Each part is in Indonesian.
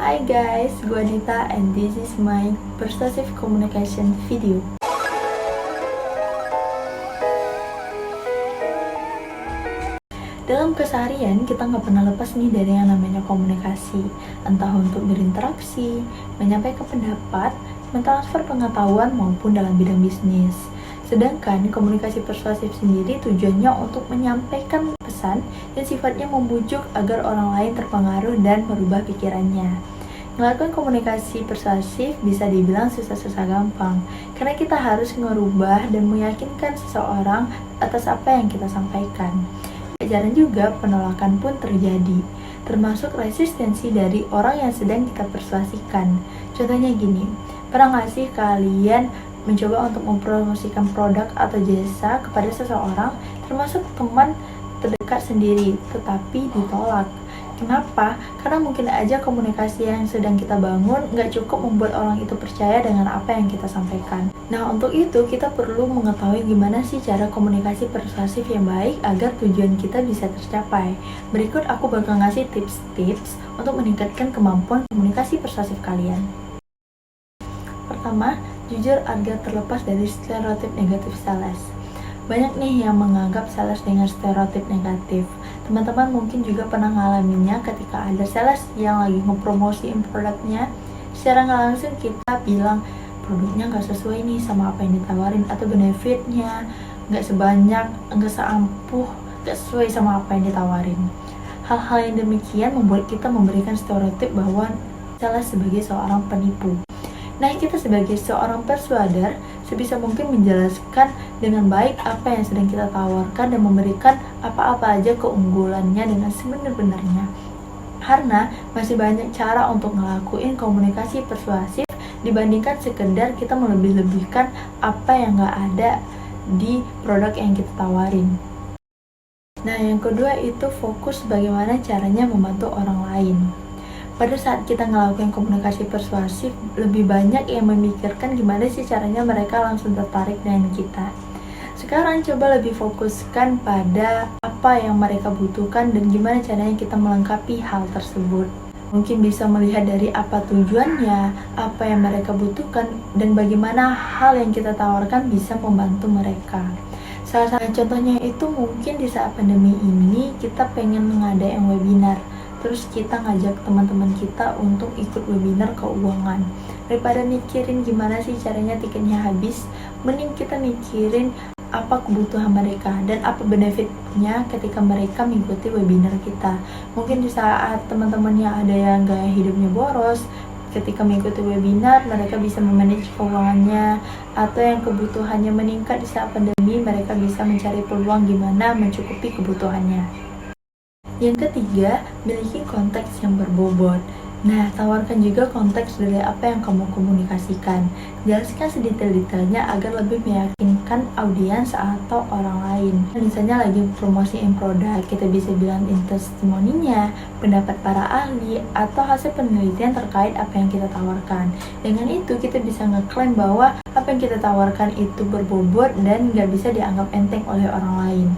Hi guys, gue Anita and this is my persuasive communication video. Dalam keseharian kita nggak pernah lepas nih dari yang namanya komunikasi, entah untuk berinteraksi, menyampaikan pendapat, mentransfer pengetahuan maupun dalam bidang bisnis. Sedangkan komunikasi persuasif sendiri tujuannya untuk menyampaikan pesan yang sifatnya membujuk agar orang lain terpengaruh dan merubah pikirannya. Melakukan komunikasi persuasif bisa dibilang susah-susah gampang, karena kita harus merubah dan meyakinkan seseorang atas apa yang kita sampaikan. Jarang juga penolakan pun terjadi, termasuk resistensi dari orang yang sedang kita persuasikan. Contohnya gini, pernah nggak sih kalian mencoba untuk mempromosikan produk atau jasa kepada seseorang, termasuk teman terdekat sendiri, tetapi ditolak? Kenapa? Karena mungkin aja komunikasi yang sedang kita bangun nggak cukup membuat orang itu percaya dengan apa yang kita sampaikan. Nah, untuk itu kita perlu mengetahui gimana sih cara komunikasi persuasif yang baik agar tujuan kita bisa tercapai. Berikut aku bakal ngasih tips-tips untuk meningkatkan kemampuan komunikasi persuasif kalian. Pertama, jujur agar terlepas dari stereotip negatif sales. Banyak nih yang menganggap sales dengan stereotip negatif. Teman-teman mungkin juga pernah ngalaminnya ketika ada sales yang lagi ngepromosiin produknya. Secara nggak langsung kita bilang produknya nggak sesuai nih sama apa yang ditawarin, atau benefitnya nggak sebanyak, nggak seampuh, nggak sesuai sama apa yang ditawarin. Hal-hal yang demikian membuat kita memberikan stereotip bahwa sales sebagai seorang penipu. Nah, kita sebagai seorang persuader sebisa mungkin menjelaskan dengan baik apa yang sedang kita tawarkan dan memberikan apa-apa aja keunggulannya dengan sebenar-benarnya. Karena masih banyak cara untuk ngelakuin komunikasi persuasif dibandingkan sekedar kita melebih-lebihkan apa yang nggak ada di produk yang kita tawarin. Nah, yang kedua itu fokus bagaimana caranya membantu orang lain. Pada saat kita ngelakuin komunikasi persuasif, lebih banyak yang memikirkan gimana sih caranya mereka langsung tertarik dengan kita. Sekarang coba lebih fokuskan pada apa yang mereka butuhkan dan gimana caranya kita melengkapi hal tersebut. Mungkin bisa melihat dari apa tujuannya, apa yang mereka butuhkan, dan bagaimana hal yang kita tawarkan bisa membantu mereka. Salah satu contohnya itu mungkin di saat pandemi ini kita pengen mengadain webinar. Terus kita ngajak teman-teman kita untuk ikut webinar keuangan. Daripada mikirin gimana sih caranya tiketnya habis, mending kita mikirin apa kebutuhan mereka dan apa benefitnya ketika mereka mengikuti webinar kita. Mungkin di saat teman-temannya ada yang gaya hidupnya boros, ketika mengikuti webinar mereka bisa memanage keuangannya, atau yang kebutuhannya meningkat di saat pandemi, mereka bisa mencari peluang gimana mencukupi kebutuhannya. Yang ketiga, miliki konteks yang berbobot. Nah, tawarkan juga konteks dari apa yang kamu komunikasikan. Jelaskan sedetail-detailnya agar lebih meyakinkan audiens atau orang lain. Misalnya lagi promosiin produk, kita bisa bilang testimoninya, pendapat para ahli, atau hasil penelitian terkait apa yang kita tawarkan. Dengan itu, kita bisa ngeklaim bahwa apa yang kita tawarkan itu berbobot dan nggak bisa dianggap enteng oleh orang lain.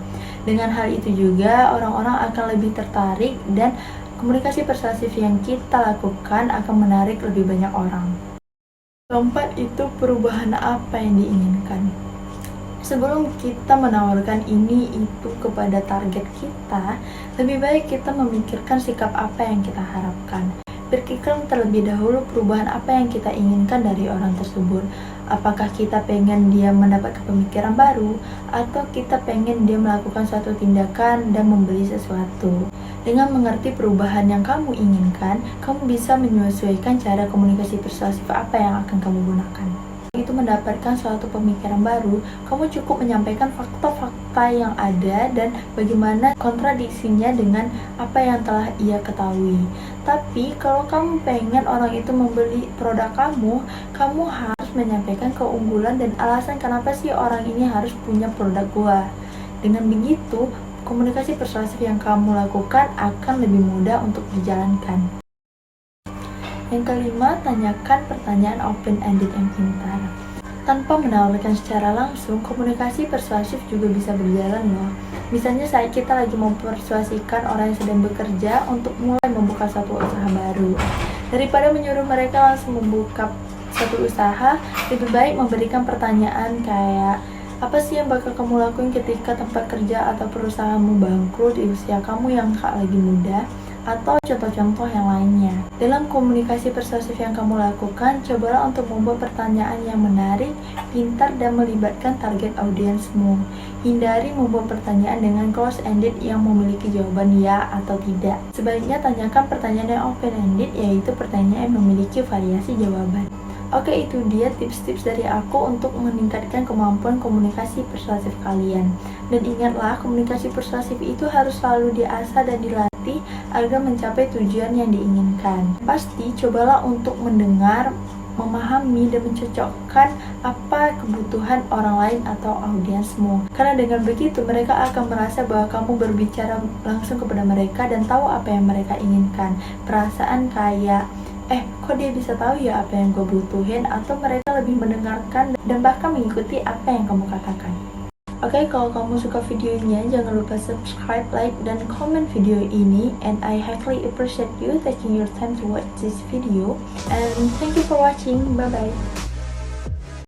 Dengan hal itu juga, orang-orang akan lebih tertarik dan komunikasi persuasif yang kita lakukan akan menarik lebih banyak orang. Keempat itu perubahan apa yang diinginkan. Sebelum kita menawarkan ini itu kepada target kita, lebih baik kita memikirkan sikap apa yang kita harapkan. Pikirkan terlebih dahulu perubahan apa yang kita inginkan dari orang tersebut. Apakah kita pengen dia mendapat pemikiran baru, atau kita pengen dia melakukan suatu tindakan dan membeli sesuatu. Dengan mengerti perubahan yang kamu inginkan, kamu bisa menyesuaikan cara komunikasi persuasif apa yang akan kamu gunakan. Itu mendapatkan suatu pemikiran baru, kamu cukup menyampaikan fakta-fakta yang ada dan bagaimana kontradiksinya dengan apa yang telah ia ketahui. Tapi kalau kamu pengen orang itu membeli produk kamu harus menyampaikan keunggulan dan alasan kenapa sih orang ini harus punya produk gua. Dengan begitu, komunikasi persuasif yang kamu lakukan akan lebih mudah untuk dijalankan. Yang kelima, tanyakan pertanyaan open-ended yang pintar. Tanpa menawarkan secara langsung, komunikasi persuasif juga bisa berjalan loh. Misalnya saat kita lagi mempersuasikan orang yang sedang bekerja untuk mulai membuka suatu usaha baru. Daripada menyuruh mereka langsung membuka satu usaha, lebih baik memberikan pertanyaan kayak, apa sih yang bakal kamu lakuin ketika tempat kerja atau perusahaanmu bangkrut di usia kamu yang lagi muda? Atau contoh-contoh yang lainnya. Dalam komunikasi persuasif yang kamu lakukan, cobalah untuk membuat pertanyaan yang menarik, pintar, dan melibatkan target audiensmu. Hindari membuat pertanyaan dengan close-ended yang memiliki jawaban ya atau tidak. Sebaliknya, tanyakan pertanyaan yang open-ended, yaitu pertanyaan yang memiliki variasi jawaban. Oke, itu dia tips-tips dari aku untuk meningkatkan kemampuan komunikasi persuasif kalian. Dan ingatlah, komunikasi persuasif itu harus selalu diasah dan dilatih agar mencapai tujuan yang diinginkan. Pasti cobalah untuk mendengar, memahami, dan mencocokkan apa kebutuhan orang lain atau audiensmu. Karena dengan begitu, mereka akan merasa bahwa kamu berbicara langsung kepada mereka dan tahu apa yang mereka inginkan. Perasaan kayak, kok dia bisa tahu ya apa yang gue butuhin, atau mereka lebih mendengarkan dan bahkan mengikuti apa yang kamu katakan. Oke, kalau kamu suka videonya, jangan lupa subscribe, like, dan comment video ini. And I highly appreciate you taking your time to watch this video. And thank you for watching. Bye-bye.